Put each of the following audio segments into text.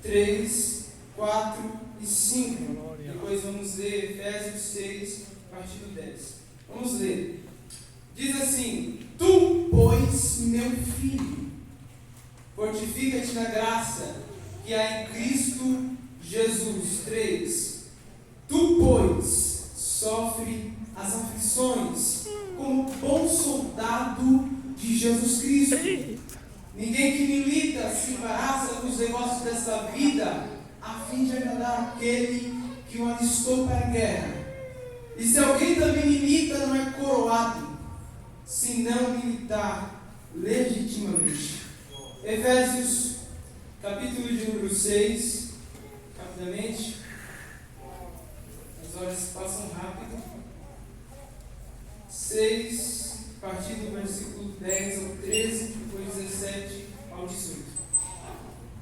3, 4 e 5. Depois vamos ler Efésios 6, a partir do 10. Vamos ler. Diz assim: Tu, pois, meu filho, fortifica-te na graça que há em Cristo Jesus. 3. Tu, pois, sofre as aflições como bom soldado de Jesus Cristo. Ninguém que milita se embaraça com os negócios dessa vida, a fim de agradar aquele que o alistou para a guerra. E se alguém também milita, não é coroado, se não militar legitimamente. Efésios, capítulo de número 6, rapidamente. As horas passam rápido. 6, a partir do versículo 10 ao 13, depois 17 ao 18.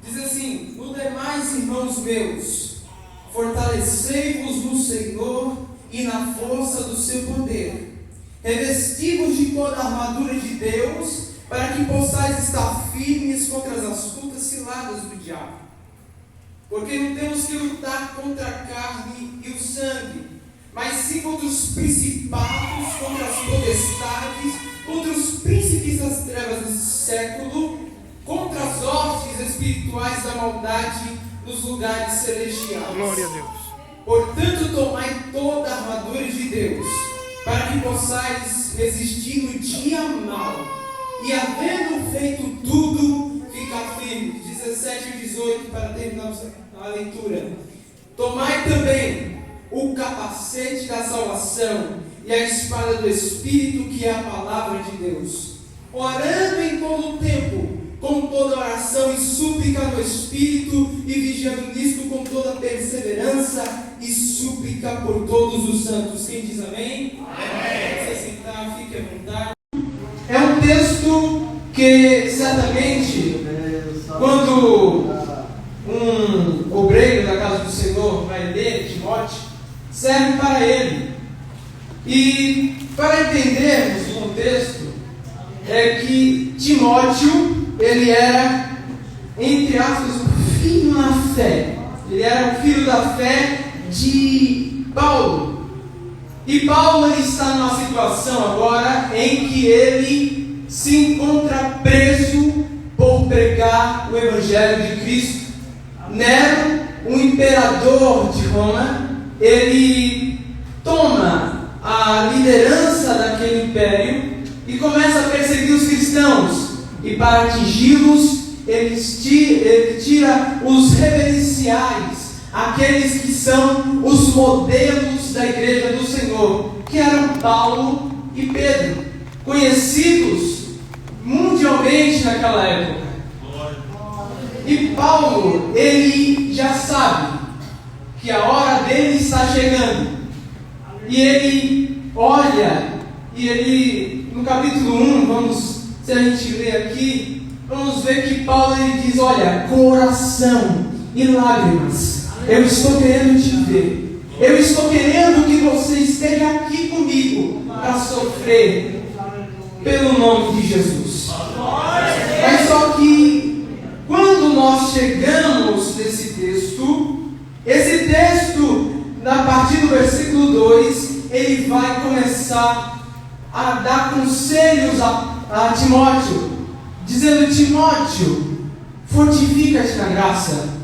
Diz assim: No demais, irmãos meus, fortalecei-vos no Senhor e na força do seu poder. Revesti-vos de toda a armadura de Deus, para que possais estar firmes contra as astutas ciladas do diabo. Porque não temos que lutar contra a carne e o sangue, mas sim contra os principados, contra as potestades, contra os príncipes das trevas desse século, contra as hostes espirituais da maldade nos lugares celestiais. Glória a Deus. Portanto, tomai toda a armadura de Deus, para que possais resistir no dia mau, e havendo feito tudo, ficar firmes. 17 e 18, para terminarmos a leitura. Tomai também o capacete da salvação e a espada do Espírito, que é a palavra de Deus, orando em todo o tempo, com toda oração e súplica no Espírito, e vigiando nisto com toda perseverança e súplica por todos os santos. Quem diz amém? Amém. Se sentar, fique à vontade. É um texto que certamente, quando um obreiro da casa do Senhor vai ler, Timóteo, serve para ele. E para entendermos o contexto, é que Timóteo, ele era, entre aspas, o filho na fé. Ele era o filho da fé de Paulo. E Paulo, ele está numa situação agora em que ele se encontra preso por pregar o Evangelho de Cristo. Nero, o imperador de Roma, ele toma a liderança daquele império e começa a perseguir os cristãos. E para atingi-los, ele tira os reverenciais, aqueles que são os modelos da igreja do Senhor, que eram Paulo e Pedro, conhecidos mundialmente naquela época. E Paulo, ele já sabe que a hora dele está chegando. E ele olha, e ele, no capítulo 1, se a gente ler aqui, vamos ver que Paulo, ele diz: olha, coração e lágrimas, eu estou querendo te ver. Eu estou querendo que você esteja aqui comigo para sofrer pelo nome de Jesus. Mas só que quando nós chegamos nesse texto, esse texto, a partir do versículo 2, ele vai começar a dar conselhos a Timóteo, dizendo: Timóteo, fortifica-te na graça.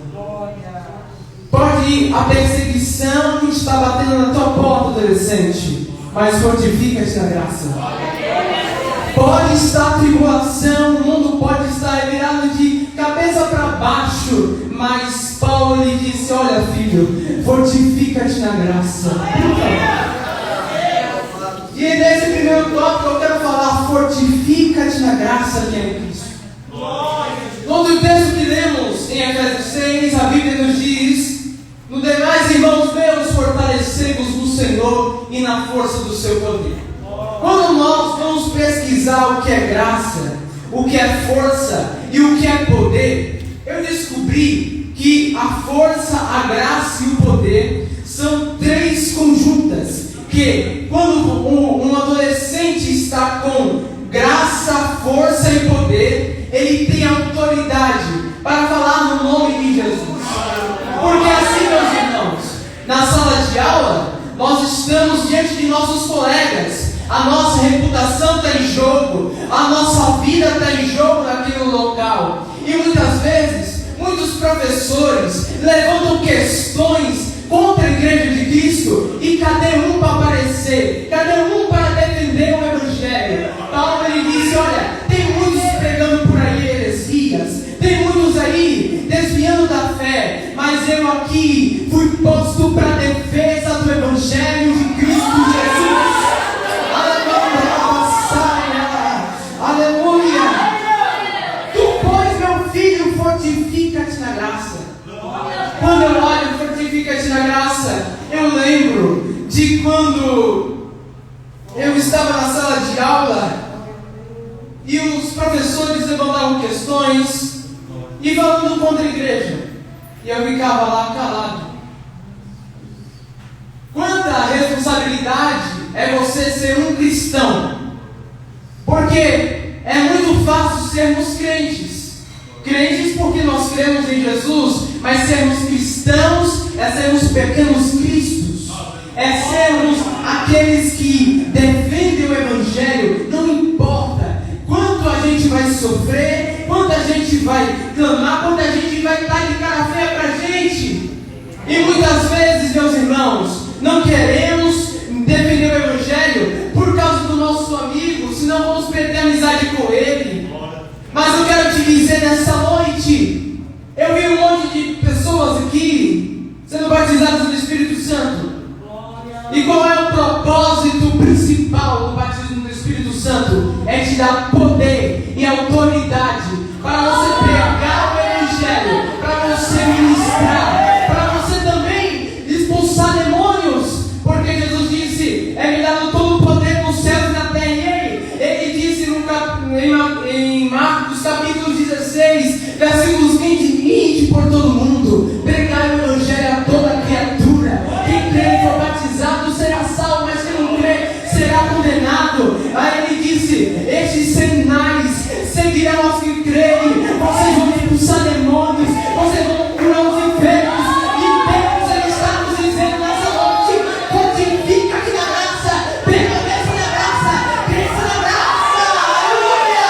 Pode a perseguição estar batendo na tua porta, adolescente, mas fortifica-te na graça. Pode estar tribulação, o mundo pode estar virado de cabeça para baixo, mas Paulo lhe disse: olha, filho, fortifica-te na graça. E nesse primeiro tópico eu quero falar: fortifica-te na graça que é em Cristo. Todo o texto que lemos em Efésios 6, a Bíblia nos diz: no demais, irmãos meus, fortalecemos no Senhor e na força do seu poder. Quando nós vamos pesquisar o que é graça, o que é força e o que é poder, eu descobri que a força, a graça e o poder são três conjuntas, que quando um adolescente está com graça, força e poder, ele tem autoridade para falar no nome de Jesus. professores levantam questões contra a igreja de Cristo, e cadê um para aparecer? Cadê um para defender o Evangelho? Paulo ele disse: olha, tem muitos pregando por aí heresias, tem muitos aí desviando da fé, mas eu aqui fui posto para a defesa do Evangelho de Cristo Jesus. Aleluia! Tu, pois, meu filho, fortifica-te na graça. Quando eu olho fortifica-te na graça, eu lembro de quando eu estava na sala de aula e os professores levantavam questões e falando contra a igreja, e eu ficava lá calado. Quanta responsabilidade é você ser um cristão, porque é muito fácil sermos crentes porque nós cremos em Jesus, mas sermos cristãos é sermos pequenos cristos, é sermos aqueles que defendem o Evangelho. Não importa quanto a gente vai sofrer, quanto a gente vai clamar, quanto a gente vai estar de cara feia para a gente. E muitas vezes, meus irmãos, não queremos defender o Evangelho por causa do nosso amigo, senão vamos perder a amizade com ele. Mas eu quero te dizer nessa noite, eu vi um monte de pessoas aqui sendo batizadas no Espírito Santo. E qual é o propósito principal do batismo no Espírito Santo? É te dar poder e autoridade para você pregar o Evangelho, para você ministrar, para você também expulsar demônios, porque Jesus disse: é me dado todo o poder nos céus e na terra. E ele disse em Marcos capítulo 16, versículos 20 e 20, por todo mundo, pregai o Evangelho a toda criatura. Quem crê e for batizado será salvo, mas quem não crê será condenado. Aí ele disse: estes sinais seguirão aos que creem, vocês vão expulsar demônios, vocês vão curar os enfermos. E Deus, ele está nos dizendo nessa noite: fortifica aqui na graça, permaneça na graça, cresça na graça. Aleluia!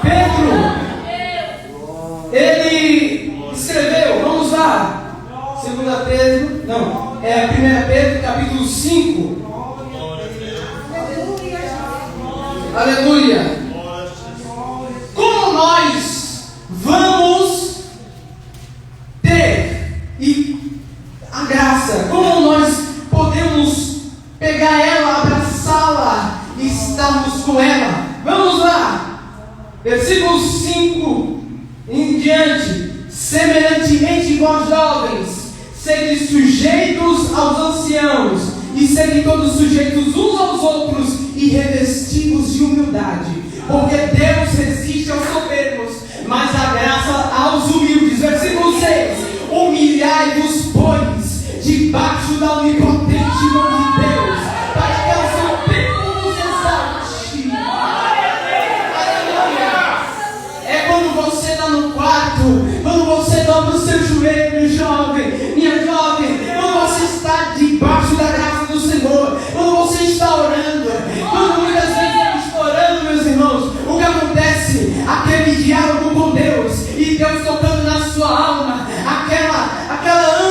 Pedro, ele escreveu, vamos lá, 1 Pedro capítulo 5. Aleluia! Como nós vamos ter a graça? Como nós podemos pegar ela, abraçá-la e estarmos com ela? Vamos lá! Versículo 5 em diante: semelhantemente vós jovens, sede sujeitos aos anciãos, e sede todos sujeitos uns aos outros, e revestivos de humildade, porque Deus resiste aos soberbos, mas dá graça aos humildes. Versículo 6: humilhai-vos, pois, debaixo da onipotente mão de Deus, para que ao seu tempo vos exalte. É quando você está no quarto, quando você dobra o seu joelho, jovem, minha jovem, quando você está debaixo da graça do Senhor, quando você está orando, quando muitas vezes estamos orando, meus irmãos, o que acontece? Aquele diálogo com Deus, e Deus tocando na sua alma, aquela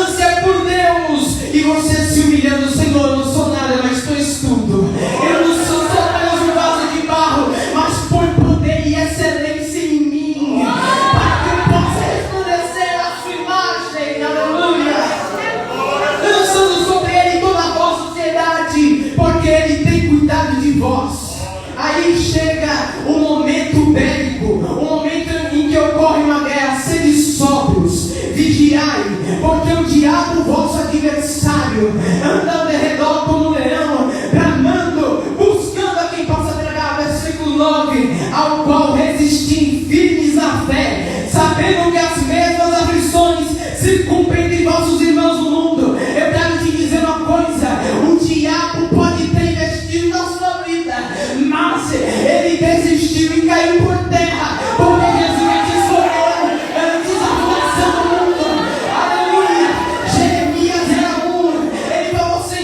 ânsia por Deus, e você se humilhando: Senhor, eu não sou nada, mas tu és tudo. Eu não sou só apenas um vaso de barro, mas põe poder e excelência em mim, para que eu possa resplandecer a sua imagem. Aleluia! Lançando sobre ele toda a vossa sociedade, porque ele tem cuidado de vós. Aí chega o momento bélico, o momento em que ocorre uma guerra. Sede sóbrios, vigiai, porque o diabo, vosso adversário, anda ao redor como um leão, bramando, buscando a quem possa tragar. Versículo 9: ao qual resistim firmes na fé, sabendo que as mesmas aflições se cumprem de vossos irmãos no mundo. Eu quero te dizer uma coisa: o diabo pode ter investido na sua vida, mas ele desistiu e caiu por terra, porque Jesus escolheu antes a fundação do mundo. Aleluia! Jeremias era um, ele falou: Senhor,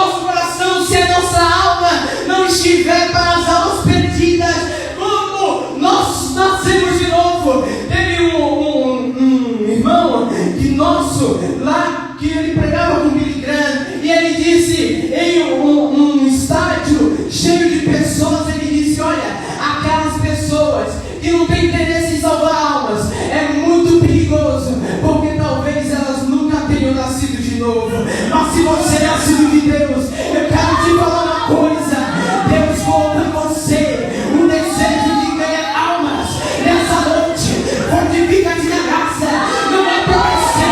nosso coração, se a nossa alma não estiver para as almas perdidas, como nós nascemos de novo. Teve um irmão que nosso lá, que ele pregava com Billy Graham, e ele disse, em um estádio cheio de pessoas, ele disse: olha, aquelas pessoas que não têm interesse em salvar almas, é muito perigoso, porque talvez elas nunca tenham nascido de novo. Mas se você é nascido de Deus, eu quero te falar uma coisa: Deus colocou em você um desejo de ganhar almas nessa noite. Fortifica-te na graça. Não é para você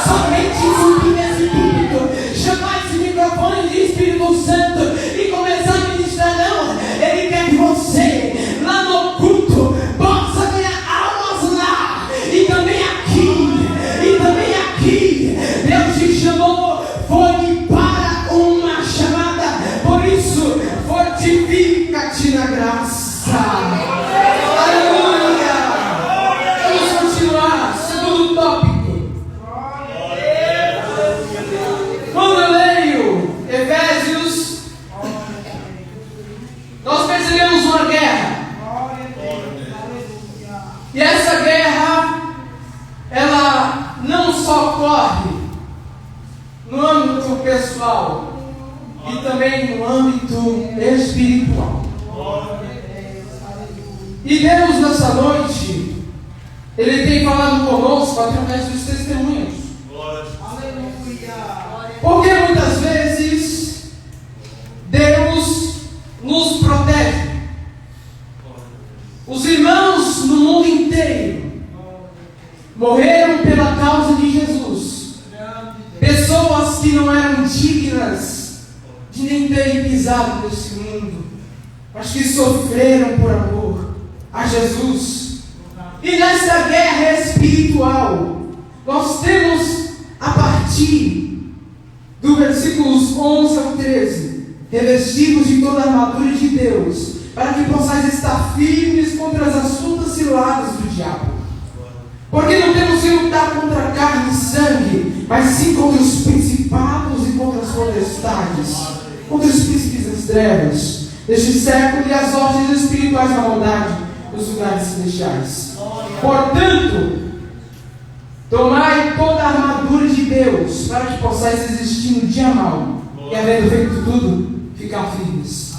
somente subir nesse púlpito, chamar esse microfone de Espírito Santo e começar a ministrar, não. Ele quer que você, lá no culto, possa ganhar almas lá, e também aqui. Deus te chamou, foi para uma chamada. Por isso, fortifica-te na graça. Aleluia. Vamos continuar. Segundo tópico. Quando eu leio Efésios, nós percebemos uma guerra. E essa guerra, ela não só ocorre no âmbito pessoal, e também no âmbito espiritual. E Deus, nessa noite, Ele tem falado conosco através dos testemunhos. Porque muitas vezes Deus nos protege. Os irmãos no mundo inteiro morreram pela causa de Jesus. Pessoas que não eram dignas de nem terem pisado nesse mundo, mas que sofreram por amor a Jesus. E nesta guerra espiritual, nós temos, a partir do versículos 11 ao 13, revestidos de toda a armadura de Deus, para que possais estar firmes contra as astutas ciladas do diabo. Porque não temos que lutar contra carne e sangue, mas sim contra os principados e contra as potestades, contra os príncipes das trevas deste século e as ordens espirituais da maldade nos lugares celestiais. Portanto, tomai toda a armadura de Deus, para que possais resistir no dia mau, e havendo feito tudo, ficar firmes.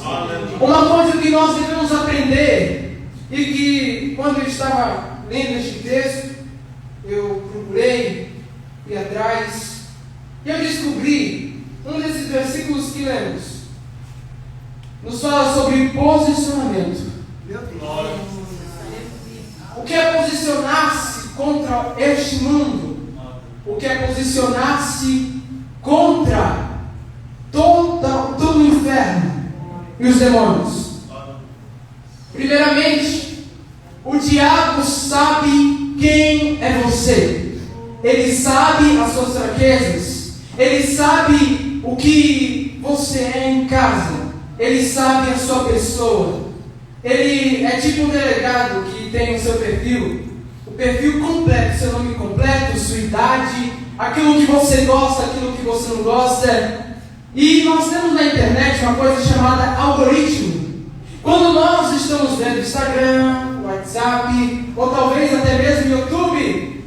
Uma coisa que nós devemos aprender, e que quando eu estava lendo este texto, eu procurei, fui atrás, e eu descobri um desses versículos que lemos. Nos fala sobre posicionamento. O que é posicionar-se contra este mundo? O que é posicionar-se contra todo o inferno e os demônios? Primeiramente, o diabo sabe quem é você. Ele sabe as suas fraquezas. Ele sabe o que você é em casa. Ele sabe a sua pessoa. Ele é tipo um delegado que tem o seu perfil, o perfil completo, seu nome completo, sua idade, aquilo que você gosta, aquilo que você não gosta. E nós temos na internet uma coisa chamada algoritmo. Quando nós estamos vendo Instagram, WhatsApp, ou talvez até mesmo YouTube,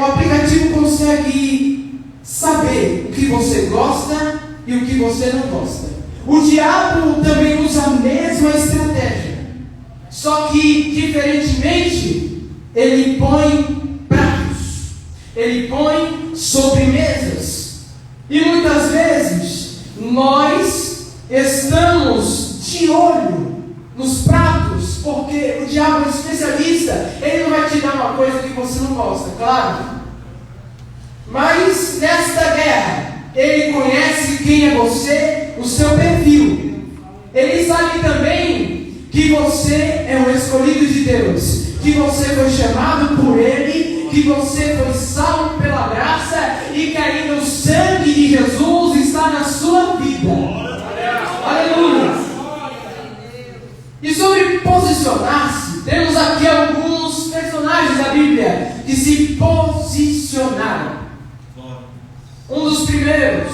o aplicativo consegue saber o que você gosta e o que você não gosta. O diabo também usa a mesma estratégia, só que diferentemente, ele põe pratos, ele põe sobremesas, e muitas vezes nós estamos de olho nos pratos, porque o diabo é especialista. Ele não vai te dar uma coisa que você não gosta, claro, mas nesta guerra ele conhece quem é você, o seu perfil. Ele sabe também que você é um escolhido de Deus, que você foi chamado por Ele, que você foi salvo pela graça e que ainda o sangue de Jesus está na sua vida. Aleluia! E sobre posicionar-se, temos aqui alguns personagens da Bíblia que se posicionaram. Um dos primeiros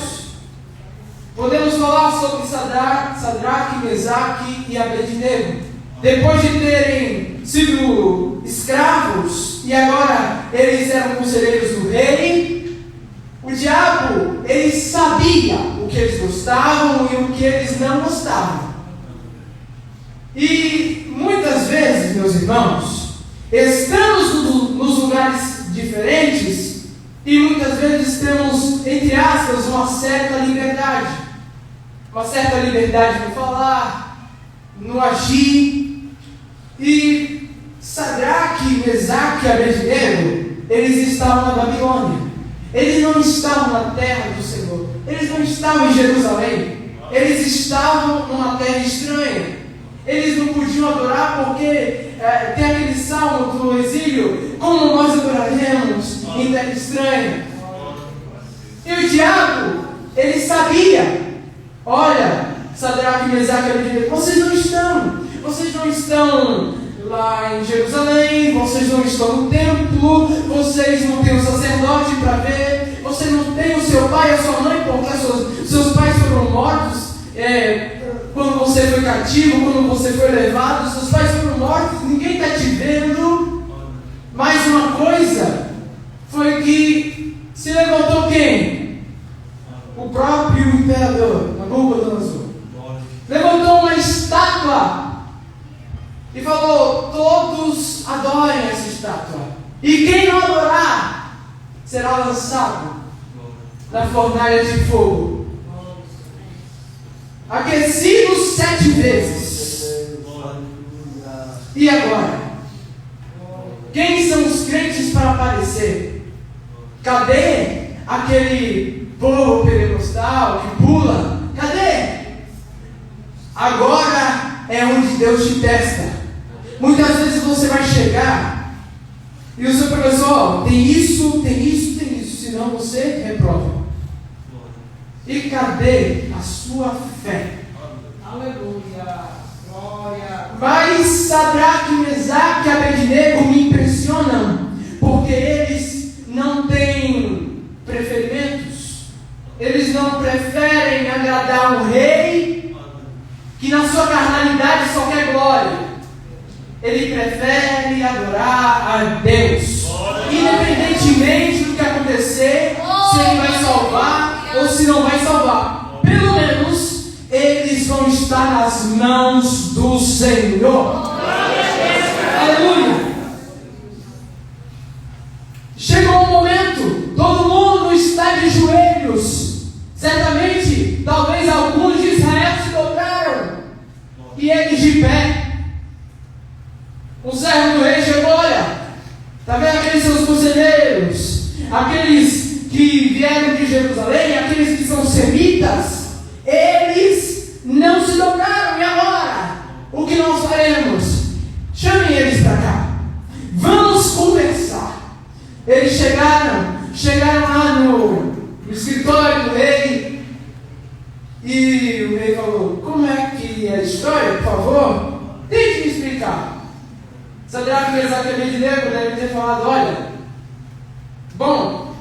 Podemos falar sobre Sadraque, Mesaque e Abednego. Depois de terem sido escravos e agora eles eram conselheiros do rei, o diabo, ele sabia o que eles gostavam e o que eles não gostavam. E muitas vezes, meus irmãos, estamos nos lugares diferentes e muitas vezes temos, entre aspas, uma certa liberdade. Uma certa liberdade no falar, no agir. E Sadraque, Mesaque e Abednego, eles estavam na Babilônia. Eles não estavam na terra do Senhor. Eles não estavam em Jerusalém. Eles estavam numa terra estranha. Eles não podiam adorar porque tem aquele salmo do exílio: como nós adoraremos em terra estranha? E o diabo, ele sabia: olha, Sadraque, Mesaque e Abednego, vocês não estão lá em Jerusalém, vocês não estão no templo, vocês não têm o sacerdote para ver, vocês não têm o seu pai e a sua mãe, porque seus pais foram mortos quando você foi cativo, quando você foi levado, seus pais foram mortos, ninguém está te vendo. Mas uma coisa foi que se levantou quem? O próprio imperador, Nabucodonosor. Levantou uma estátua e falou: todos adorem essa estátua, e quem não adorar será lançado na fornalha de fogo, aquecido 7 vezes. E agora? Quem são os crentes para aparecer? Cadê aquele povo pentecostal que pula? Cadê? Agora é onde Deus te testa. Muitas vezes você vai chegar e o seu professor: tem isso, senão você reprova. E cadê a sua fé? Aleluia, glória. Mas Sadraque, Mesaque e Abednego me impressionam, porque eles não têm preferimentos. Eles não preferem agradar um rei que na sua carnalidade só quer glória. Ele prefere adorar a Deus, independentemente do que acontecer, se ele vai salvar ou se não vai salvar. Pelo menos eles vão estar nas mãos do Senhor. Aleluia. Chegou um momento, todo mundo está de joelhos. Certamente, talvez alguns de Israel se dobraram, e eles de pé. Um servo do rei chegou: olha, está vendo aqueles seus conselheiros, aqueles que vieram de Jerusalém, aqueles que são semitas, eles não se dobraram, e agora? O que nós faremos? Chamem eles para cá, vamos conversar. Eles chegaram lá no escritório do rei, e o rei falou: como é que é a história, por favor? Tente me explicar. Sadraque, Mesaque e Abednego devem ter falado: olha, bom,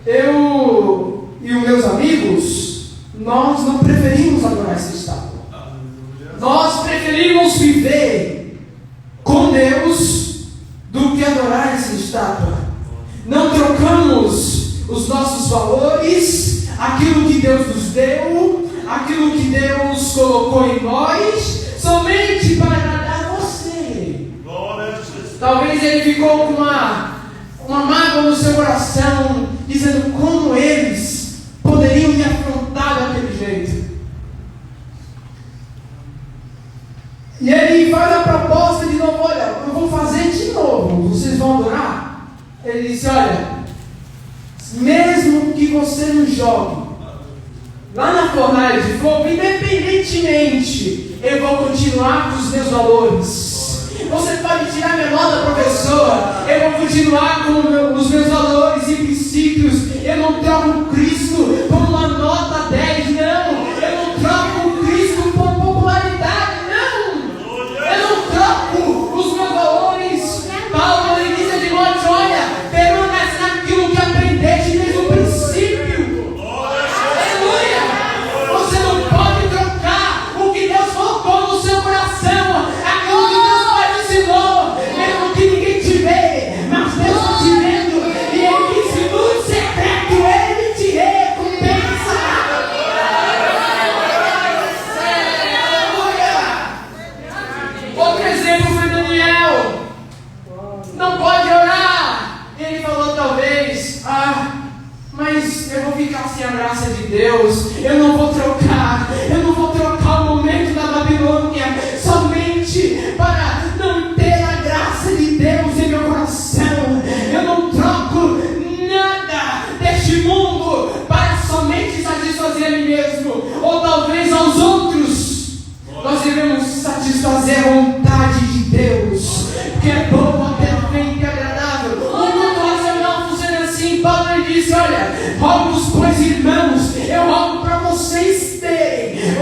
eu e os meus amigos, nós não preferimos adorar essa estátua. Nós preferimos viver com Deus do que adorar essa estátua. Não trocamos os nossos valores, aquilo que Deus nos deu, aquilo que Deus colocou em nós, somente para agradar você. Talvez ele ficou com uma mágoa no seu coração, dizendo: como eles poderiam me afrontar daquele jeito. E ele faz a proposta de novo: olha, eu vou fazer de novo, vocês vão adorar? Ele disse: olha, mesmo que você nos jogue lá na fornalha de fogo, independentemente, eu vou continuar com os meus valores. Você pode tirar minha nota, professora, eu vou continuar com os meus valores e princípios. Eu não troco Cristo por uma nota 10, não. Eu não troco Cristo por popularidade, não. Eu não troco os meus valores. Paulo, ele diz a Timóteo: olha, permanece naquilo que aprendeste desde o princípio. Aleluia! graça de Deus. Eu não vou trocar o momento da Babilônia somente para não ter a graça de Deus em meu coração. Eu não troco nada deste mundo para somente satisfazer a mim mesmo, ou talvez aos outros. Nós devemos satisfazer a vontade de Deus, que é boa, perfeita e agradável. O mundo racional funciona assim. Paulo ele disse: olha, rogo-vos, pois, irmãos, eu rogo para vocês terem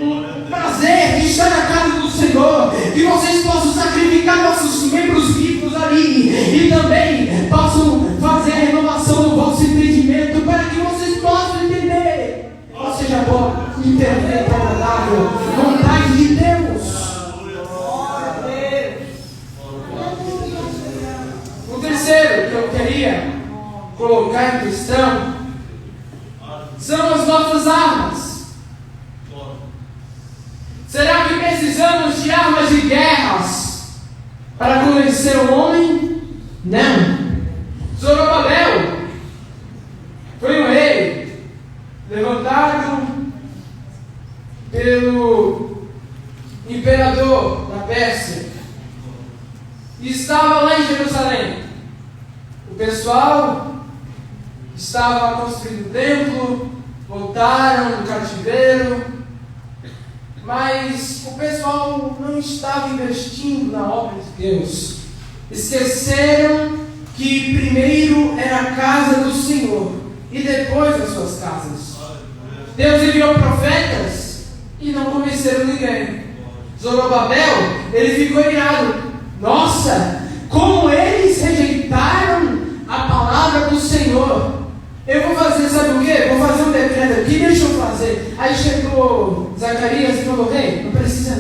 um prazer de estar na casa do Senhor, que vocês possam sacrificar nossos membros vivos ali, e também possam fazer a renovação do vosso entendimento, para que vocês possam entender qual seja a boa, perfeita e agradável vontade de Deus. O terceiro que eu queria colocar em questão são as nossas armas. Será que precisamos de armas de guerras para convencer o homem? Não. Zorobabel foi um rei levantado pelo imperador da Pérsia e estava lá em Jerusalém. O pessoal estava construindo o templo, voltaram do cativeiro, mas o pessoal não estava investindo na obra de Deus. Esqueceram que primeiro era a casa do Senhor e depois as suas casas. Deus enviou profetas e não convenceram ninguém. Zorobabel, ele ficou irado. Nossa, como eles rejeitaram a palavra do Senhor. Eu vou fazer, sabe o quê? Vou fazer um decreto aqui, deixa eu fazer. Aí chegou Zacarias e falou: rei, não precisa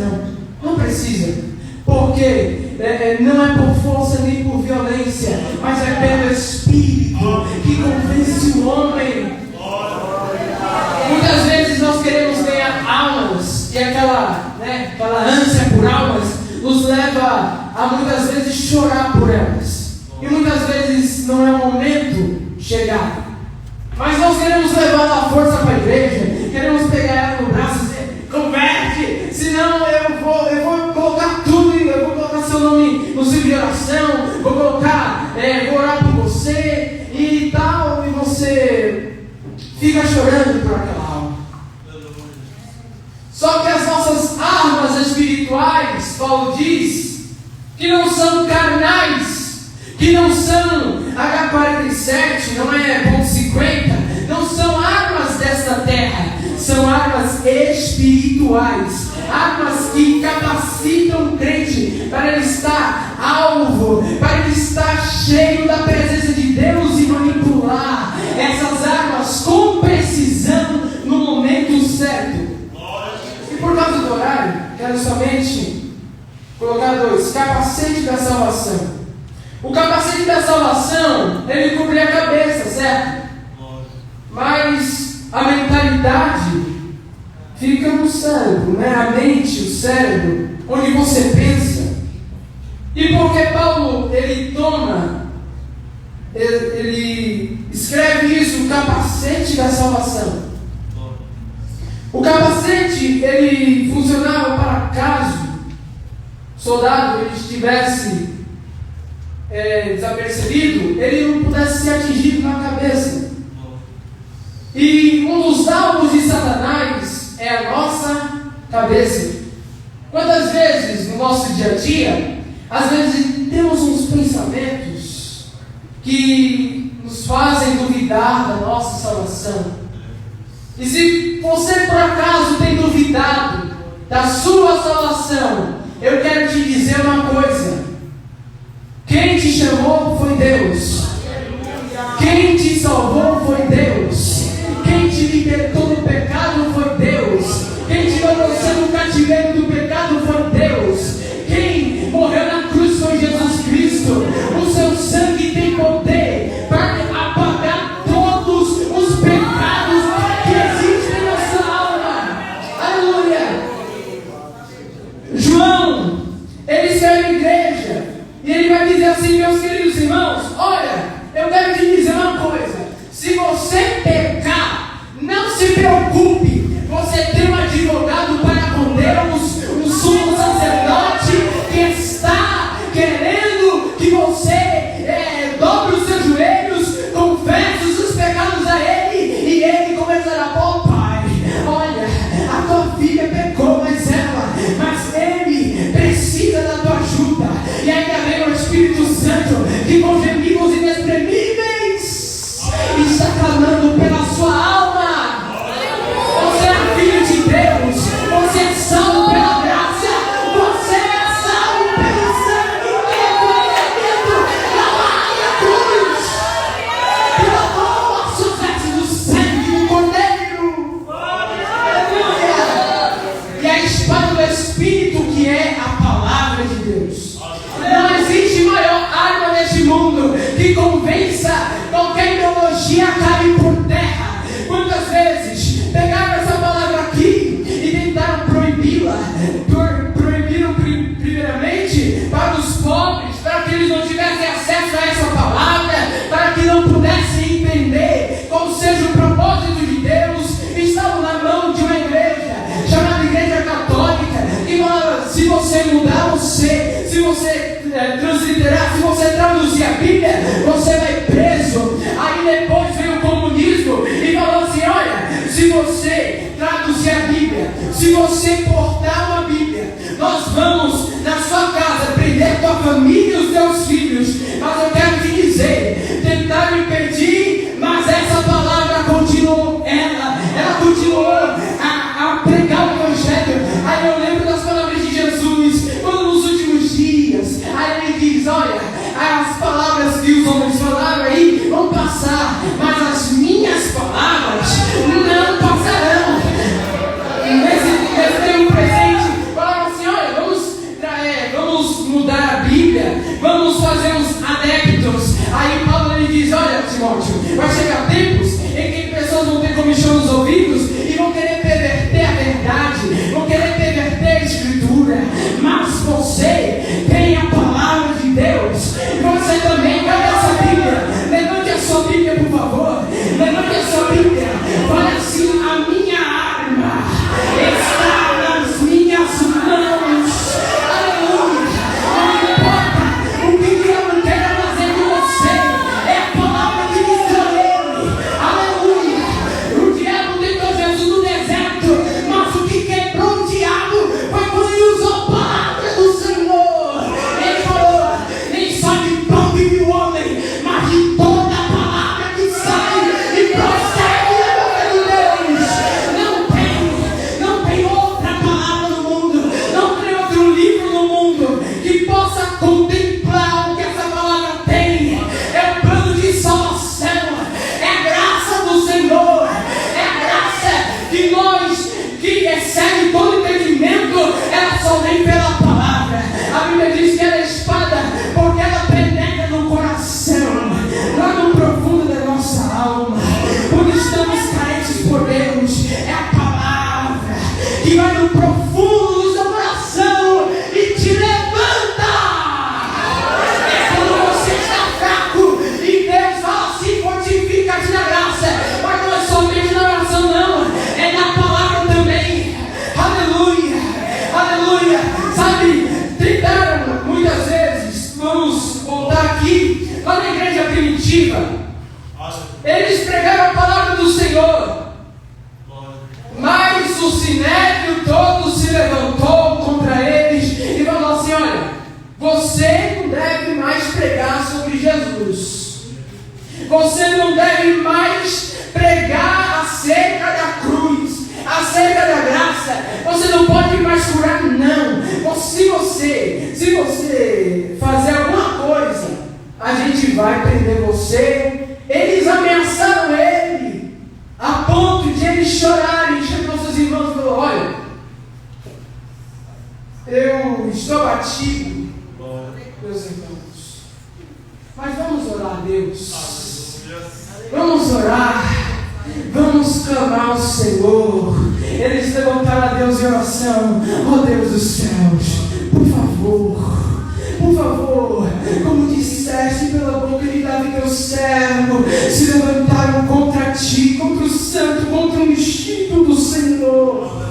não precisa, porque não é por força nem por violência, mas é pelo Espírito que convence o homem. Muitas vezes nós queremos ganhar almas, e aquela ânsia por almas nos leva a muitas vezes chorar por elas, e muitas vezes não é o momento chegado. Mas nós queremos levar a força para a igreja, queremos pegar ela no braço e dizer: converte, senão eu vou colocar tudo, eu vou colocar seu nome no livro de oração, vou orar por você e tal, e você fica chorando por aquela alma. Só que as nossas armas espirituais, Paulo diz, que não são carnais, que não são H47, não é .50, não são armas desta terra, são armas espirituais, armas que capacitam o crente para ele estar alvo, para ele estar cheio da presença de Deus e manipular essas armas com precisão no momento certo. E por causa do horário, quero somente colocar dois: capacete da salvação. O capacete da salvação, ele cobre a cabeça, certo? Mas a mentalidade fica no cérebro, né? A mente, o cérebro, onde você pensa. E porque Paulo, ele escreve isso, o capacete da salvação. O capacete, ele funcionava para caso o soldado ele estivesse desapercebido, ele não pudesse ser atingido na cabeça. E um dos alvos de Satanás é a nossa cabeça. Quantas vezes no nosso dia a dia, às vezes temos uns pensamentos que nos fazem duvidar da nossa salvação. E se você por acaso tem duvidado da sua salvação, eu quero te dizer uma coisa: quem te chamou foi Deus, quem te salvou foi Deus, quem te libertou do pecado foi Deus, quem te tirou você do cativeiro do pecado foi Deus, quem morreu na cruz foi Jesus Cristo. O seu sangue tem poder para apagar todos os pecados que existem na sua alma. Aleluia. João, ele escreve a igreja e ele vai dizer assim: meus queridos irmãos, olha, eu quero te dizer uma coisa: crença, qualquer ideologia cai por terra. Quantas vezes pegaram essa palavra aqui e tentaram proibi-la? Proibiram primeiramente para os pobres, para que eles não tivessem acesso a essa palavra, para que não pudessem entender qual seja o propósito de Deus. Estavam na mão de uma igreja chamada Igreja Católica, que falava: se você mudar você, se você transliterar, se você traduzir a Bíblia, você vai preso. Aí depois veio o comunismo e falou assim: olha, se você traduzir a Bíblia, se você portar uma Bíblia, nós vamos na sua casa prender tua família e os teus filhos. Mas eu quero te dizer, tentaram impedir, mas essa palavra continuou, ela continuou a pregar o Evangelho. Aí eu lembro das palavras de Jesus, quando nos últimos dias, aí ele diz: olha, as palavras que os homens falaram aí vão passar, mas as minhas palavras não passarão. Nesse tempo presente, falaram assim: olha, vamos mudar a Bíblia, vamos fazer uns adeptos. Aí Paulo ele diz: olha, Timóteo, vai chegar tempos em que pessoas vão ter comichão nos ouvidos e vão querer perverter a verdade, vão querer perverter a Escritura. Mas você tem a palavra de Deus, você também. Cadê essa Bíblia? Levante a sua Bíblia, por favor. Levante a sua Bíblia. Fale assim: a minha arma está nas minhas mãos. Aleluia. Não importa o que o diabo quer fazer com você, é a palavra que diz a ele. Aleluia. O diabo tentou Jesus no deserto, mas o que quebrou o diabo foi quando ele usou a palavra do Senhor. Ele falou: nem só de pão vive o homem, mas de toda a palavra que sai e procede da boca de Deus. Não tem outra palavra no mundo, não tem outro livro no mundo que possa contemplar o que essa palavra tem. É o plano de salvação, é a graça do Senhor, é a graça que nós, que excede todo entendimento, ela só vem pela palavra. A Bíblia diz que ela é espada, porque ela penetra no coração, lá no profundo da nossa alma. Quando estamos carentes por Deus, é a palavra que vai no profundo do seu coração e te levanta. É quando você está fraco e Deus fala assim: fortifica-te na graça. Mas não é somente na oração, não, é na palavra também. Aleluia, aleluia. Sabe, tentaram muitas vezes, vamos voltar aqui, lá na igreja primitiva, eles pregaram a palavra do Senhor, mas o sinédrio todo se levantou contra eles e falou assim: olha, você não deve mais pregar sobre Jesus, você não deve mais pregar acerca da cruz, acerca da graça, você não pode mais curar, não. Se você fazer alguma coisa, a gente vai prender você. Eles ameaçaram ele a ponto de eles chorarem. Chegou seus irmãos e falou: olha, eu estou abatido, meus irmãos, mas vamos orar a Deus, vamos orar, vamos clamar ao Senhor. Eles levantaram a Deus em oração: ó Deus dos céus, por favor, como disseste pela boca de Davi teu servo, se levantaram contra ti, contra o santo, contra o ungido do Senhor.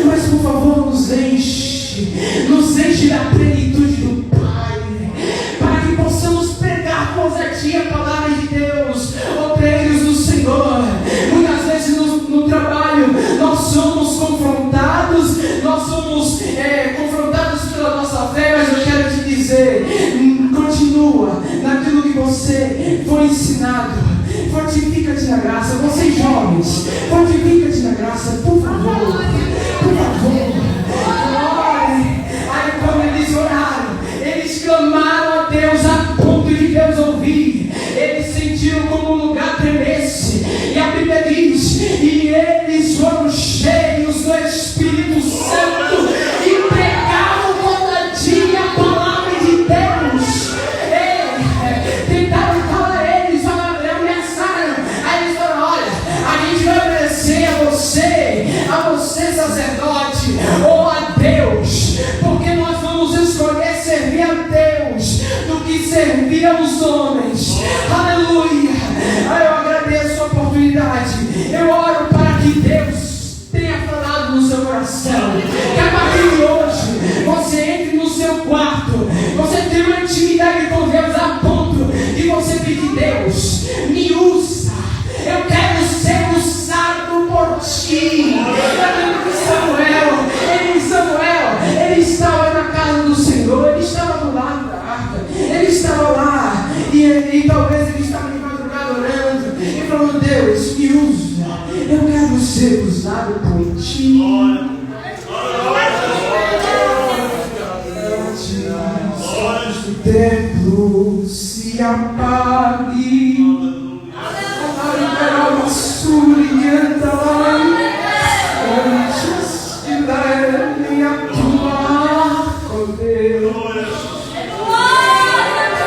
Mas por favor, nos enche da plenitude do Pai, para que possamos pregar com ousadia a palavra de Deus, obreiros do Senhor. Muitas vezes no trabalho nós somos confrontados pela nossa fé, mas eu quero te dizer: continua naquilo que você foi ensinado, fortifica-te na graça. Vocês jovens, fortifica-te na graça, por favor, por favor. Aí quando eles oraram, eles clamaram a Deus a ponto de Deus ouvir. Eles sentiram como um lugar tremesse, e a Bíblia diz: e eles foram cheios do Espírito Santo e pregavam cada dia a palavra de Deus. Tentaram calar e aos homens. Aleluia. Eu agradeço a oportunidade. Eu oro para que Deus tenha falado no seu coração. Que a partir de hoje você entre no seu quarto, você tenha uma intimidade com Deus a ponto de você pedir: Deus, me usa. Eu quero ser usado por ti. Eu lembro que Samuel, ele estava na casa do Senhor, ele estava do lado da arca, ele estava lá, e talvez ele estava de madrugada orando, e falou: Deus, me usa, eu quero ser usado por ti. Antes do templo se apague, antes de dar-me atuar, oh Deus,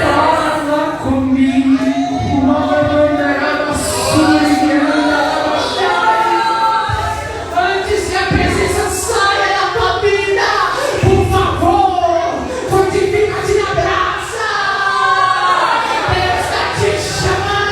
fala comigo, antes que a presença saia da tua vida, por favor, fortifica-te na graça. Deus está te chamando.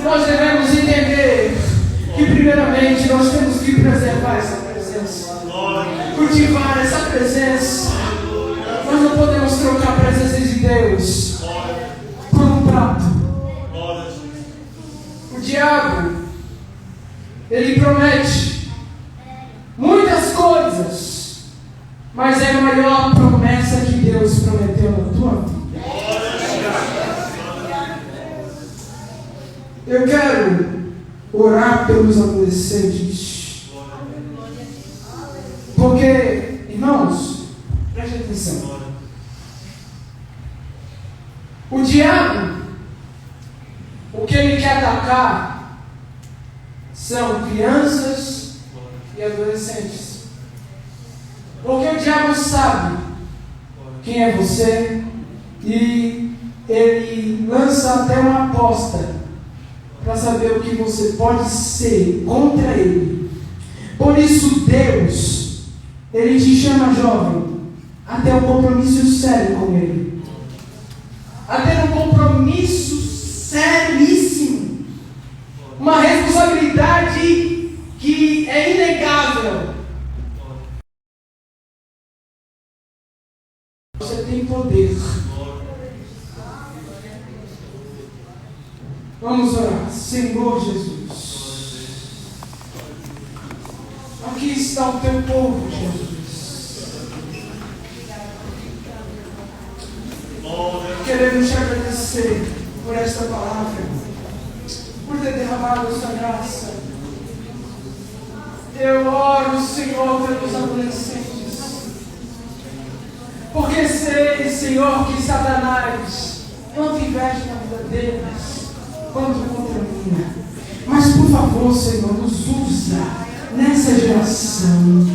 Nós devemos entender que primeiramente nós temos que preservar essa presença, cultivar essa presença. Nós não podemos trocar a presença de Deus por um prato. O diabo, ele promete muitas coisas, mas é a maior promessa que Deus prometeu na tua vida. Eu quero orar pelos adolescentes, porque, irmãos, preste atenção. O diabo, o que ele quer atacar são crianças e adolescentes, porque o diabo sabe quem é você e ele lança até uma aposta para saber o que você pode ser contra ele. Por isso Deus, ele te chama, jovem, a ter um compromisso sério com ele, a ter um compromisso seríssimo, uma responsabilidade que é inegável. Você tem poder. Vamos orar. Senhor Jesus, aqui está o teu povo, Jesus. Queremos te agradecer por esta palavra, por ter derramado essa graça. Eu oro, Senhor, pelos adolescentes, porque sei, Senhor, que Satanás não te investe na vida deles quanto contra mim. Mas por favor, Senhor, nos usa nessa geração.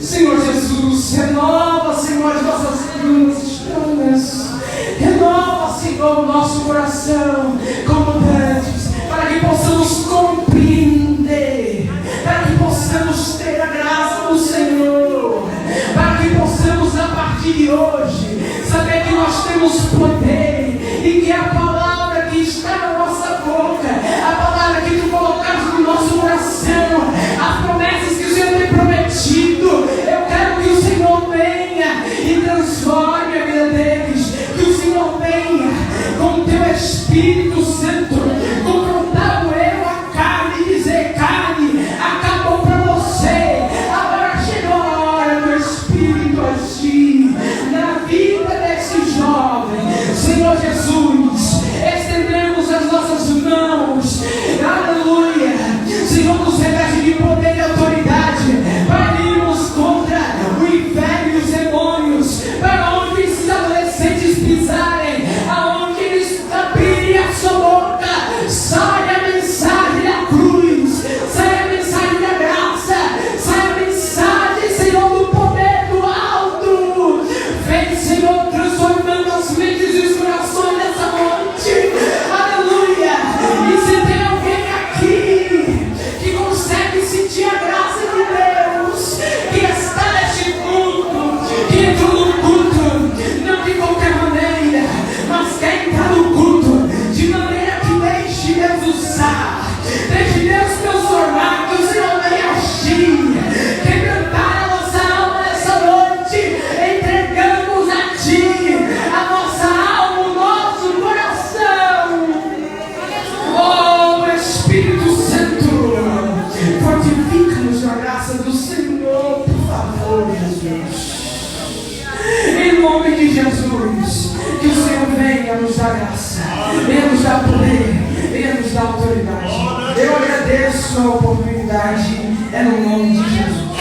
Senhor Jesus, renova, Senhor, as nossas línguas estranhas. Renova, Senhor, o nosso coração como antes, para que possamos compreender, para que possamos ter a graça do Senhor, para que possamos, a partir de hoje, saber que nós temos poder e que a palavra que está na nossa boca, a palavra que tu colocaste no nosso coração, as promessas que o Senhor tem prometido, eu quero que o Senhor venha e transforme a vida deles, que o Senhor venha com o teu Espírito Santo, confrontar o eu, a carne, e dizer: carne, acabou para você, agora chegou a hora do Espírito agir na vida desse jovem. Senhor Jesus, estendemos as nossas mãos, aleluia, Senhor, nos reveste de poder e autoridade para irmos contra o inferno e os demônios, para onde esses adolescentes pisarem, aonde eles abrirem a sua boca, sai a mensagem da cruz, sai a mensagem da graça, sai a mensagem, Senhor, do poder. venha nos dar graça, venha nos dar poder, venha nos dar autoridade. Eu agradeço a oportunidade, é no nome de Jesus.